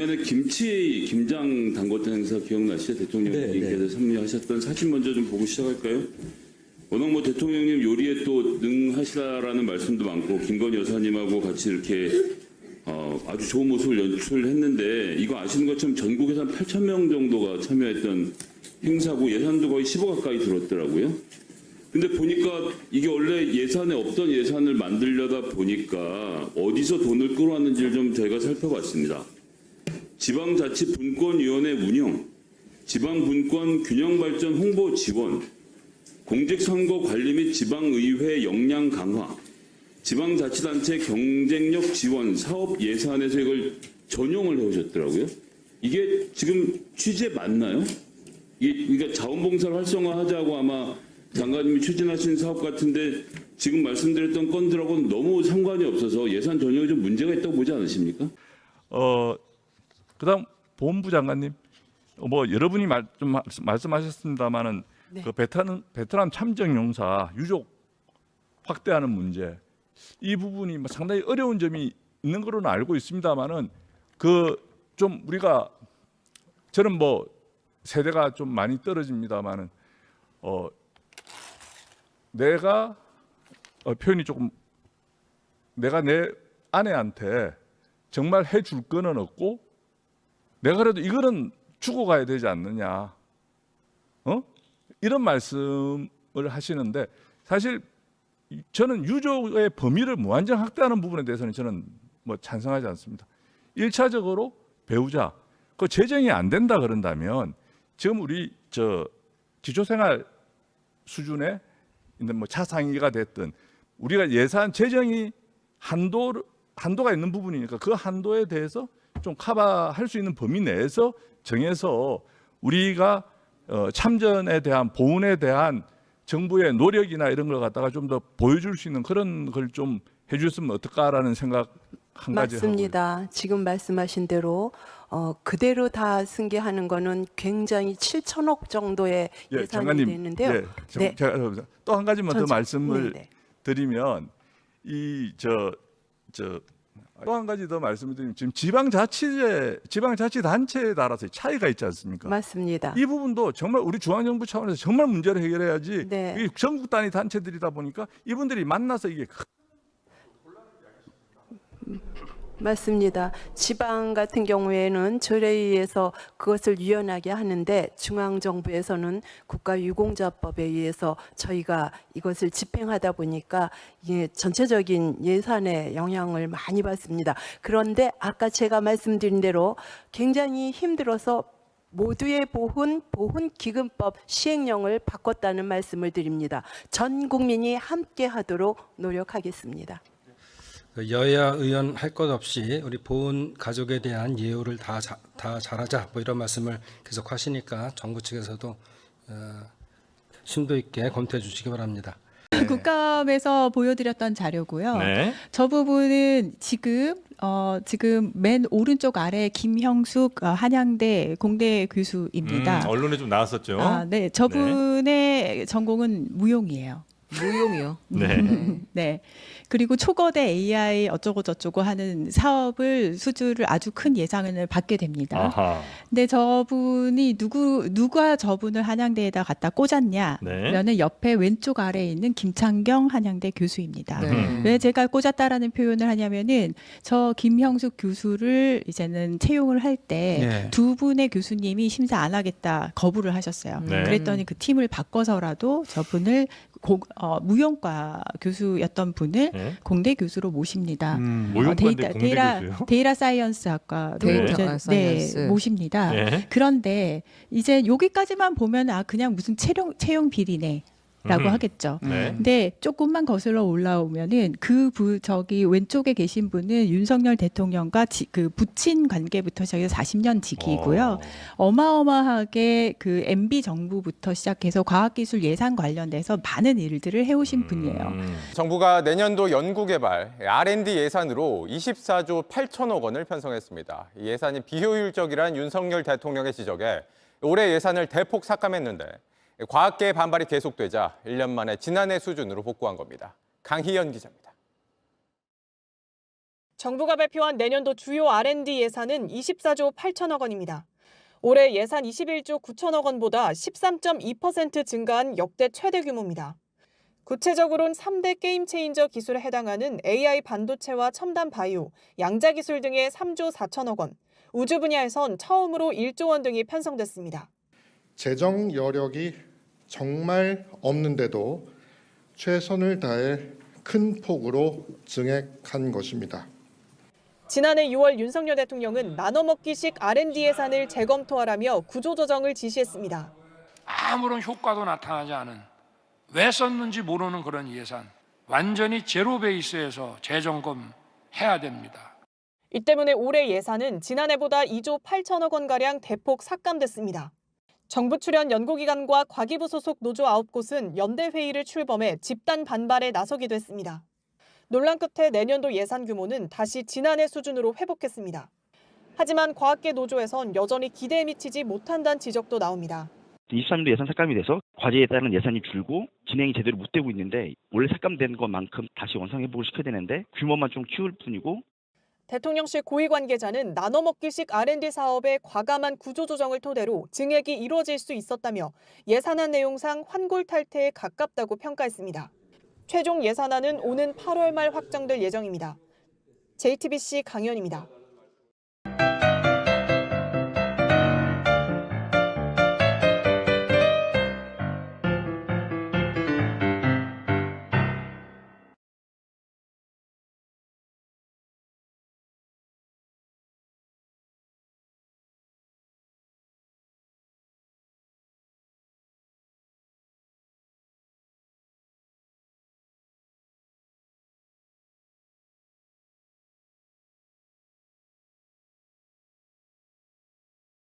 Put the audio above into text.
작년에 김치 김장 담궜던 행사 기억나시죠? 대통령님께서 참여하셨던 사진 먼저 좀 보고 시작할까요? 워낙 뭐 대통령님 요리에 또 능하시다라는 말씀도 많고 김건희 여사님하고 같이 이렇게 아주 좋은 모습을 연출했는데 이거 아시는 것처럼 전국에서 한 8,000명 정도가 참여했던 행사고 예산도 거의 10억 가까이 들었더라고요. 근데 보니까 이게 원래 예산에 없던 예산을 만들려다 보니까 어디서 돈을 끌어왔는지를 좀 저희가 살펴봤습니다. 지방자치분권위원회 운영, 지방분권 균형발전 홍보 지원, 공직선거관리 및 지방의회 역량 강화, 지방자치단체 경쟁력 지원, 사업 예산에서 이걸 전용을 해오셨더라고요. 이게 지금 취지에 맞나요? 이게 그러니까 자원봉사를 활성화하자고 아마 장관님이 추진하신 사업 같은데 지금 말씀드렸던 건들하고는 너무 상관이 없어서 예산 전형이 좀 문제가 있다고 보지 않으십니까? 그다음 보훈부 장관님, 뭐 여러분이 좀 말씀하셨습니다만은 네. 그 베트남 참전용사 유족 확대하는 문제, 이 부분이 상당히 어려운 점이 있는 거로는 알고 있습니다만은 그 좀 우리가 저는 뭐 세대가 좀 많이 떨어집니다만은 내가 표현이 조금 내가 내 아내한테 정말 해줄 거는 없고 내가 그래도 이거는 주고 가야 되지 않느냐, 이런 말씀을 하시는데 사실 저는 유족의 범위를 무한정 확대하는 부분에 대해서는 저는 뭐 찬성하지 않습니다. 1차적으로 배우자, 그 재정이 안 된다 그런다면 지금 우리 기초생활 수준에 있는 뭐 차상위가 됐든 우리가 예산 재정이 한도가 있는 부분이니까 그 한도에 대해서 좀 커버할 수 있는 범위 내에서 정해서 우리가 참전에 대한 보훈에 대한 정부의 노력이나 이런 걸 갖다가 좀 더 보여줄 수 있는 그런 걸 좀 해줬으면 어떨까라는 생각 한 가지 맞습니다. 하고. 지금 말씀하신 대로 그대로 다 승계하는 거는 굉장히 7천억 정도의 예산이 장관님, 되는데요. 네. 제가 또 한 가지만 더 말씀을 네네. 드리면 또 한 가지 더 말씀을 드리면 지금 지방자치단체에 따라서 차이가 있지 않습니까? 맞습니다. 이 부분도 정말 우리 중앙정부 차원에서 정말 문제를 해결해야지. 네. 이 전국 단위 단체들이다 보니까 이분들이 만나서 이게 맞습니다. 지방 같은 경우에는 절에 의해서 그것을 유연하게 하는데 중앙정부에서는 국가유공자법에 의해서 저희가 이것을 집행하다 보니까 이게 전체적인 예산에 영향을 많이 받습니다. 그런데 아까 제가 말씀드린 대로 굉장히 힘들어서 모두의 보훈기금법 시행령을 바꿨다는 말씀을 드립니다. 전 국민이 함께 하도록 노력하겠습니다. 여야 의원 할 것 없이 우리 보훈 가족에 대한 예우를 다 잘하자, 뭐 이런 말씀을 계속 하시니까 정부 측에서도 심도 있게 검토해 주시기 바랍니다. 국감에서 보여드렸던 자료고요. 네. 저 부분은 지금 맨 오른쪽 아래 김형숙 한양대 공대 교수입니다. 언론에 좀 나왔었죠. 네, 저분의 전공은 무용이에요. 무용이요. 네. 네. 그리고 초거대 AI 어쩌고 저쩌고 하는 사업을 수주를 아주 큰 예산을 받게 됩니다. 아하. 근데 저분이 누가 저분을 한양대에다 갖다 꽂았냐면은 네. 옆에 왼쪽 아래에 있는 김창경 한양대 교수입니다. 네. 왜 제가 꽂았다라는 표현을 하냐면은 저 김형숙 교수를 이제는 채용을 할 때 두 분의 교수님이 심사 안 하겠다 거부를 하셨어요. 네. 그랬더니 그 팀을 바꿔서라도 저분을 무용과 교수였던 분을 네. 공대 교수로 모십니다. 모형과인데 공대 교수요? 데이터 사이언스 학과로 데이터 사이언스. 모십니다. 네. 그런데 이제 여기까지만 보면 그냥 무슨 채용 비리네. 라고 하겠죠. 네. 근데 조금만 거슬러 올라오면은 저기 왼쪽에 계신 분은 윤석열 대통령과 그 부친 관계부터 시작해서 40년 지기이고요. 어마어마하게 그 MB 정부부터 시작해서 과학기술 예산 관련돼서 많은 일들을 해오신 분이에요. 정부가 내년도 연구개발 R&D 예산으로 24조 8천억 원을 편성했습니다. 이 예산이 비효율적이란 윤석열 대통령의 지적에 올해 예산을 대폭 삭감했는데 과학계의 반발이 계속되자 1년 만에 지난해 수준으로 복구한 겁니다. 강희연 기자입니다. 정부가 발표한 내년도 주요 R&D 예산은 24조 8천억 원입니다. 올해 예산 21조 9천억 원보다 13.2% 증가한 역대 최대 규모입니다. 구체적으로는 3대 게임 체인저 기술에 해당하는 AI 반도체와 첨단 바이오, 양자 기술 등의 3조 4천억 원, 우주 분야에선 처음으로 1조 원 등이 편성됐습니다. 재정 여력이 정말 없는데도 최선을 다해 큰 폭으로 증액한 것입니다. 지난해 6월 윤석열 대통령은 나눠먹기식 R&D 예산을 재검토하라며 구조조정을 지시했습니다. 아무런 효과도 나타나지 않은 왜 썼는지 모르는 그런 예산, 완전히 제로 베이스에서 재점검해야 됩니다. 이 때문에 올해 예산은 지난해보다 2조 8천억 원가량 대폭 삭감됐습니다. 정부 출연 연구기관과 과기부 소속 노조 9곳은 연대회의를 출범해 집단 반발에 나서기도 했습니다. 논란 끝에 내년도 예산 규모는 다시 지난해 수준으로 회복했습니다. 하지만 과학계 노조에선 여전히 기대에 미치지 못한다는 지적도 나옵니다. 23년도 예산 삭감이 돼서 과제에 따른 예산이 줄고 진행이 제대로 못 되고 있는데 원래 삭감된 것만큼 다시 원상회복을 시켜야 되는데 규모만 좀 키울 뿐이고 대통령실 고위 관계자는 나눠먹기식 R&D 사업의 과감한 구조조정을 토대로 증액이 이루어질 수 있었다며 예산안 내용상 환골탈태에 가깝다고 평가했습니다. 최종 예산안은 오는 8월 말 확정될 예정입니다. JTBC 강연입니다.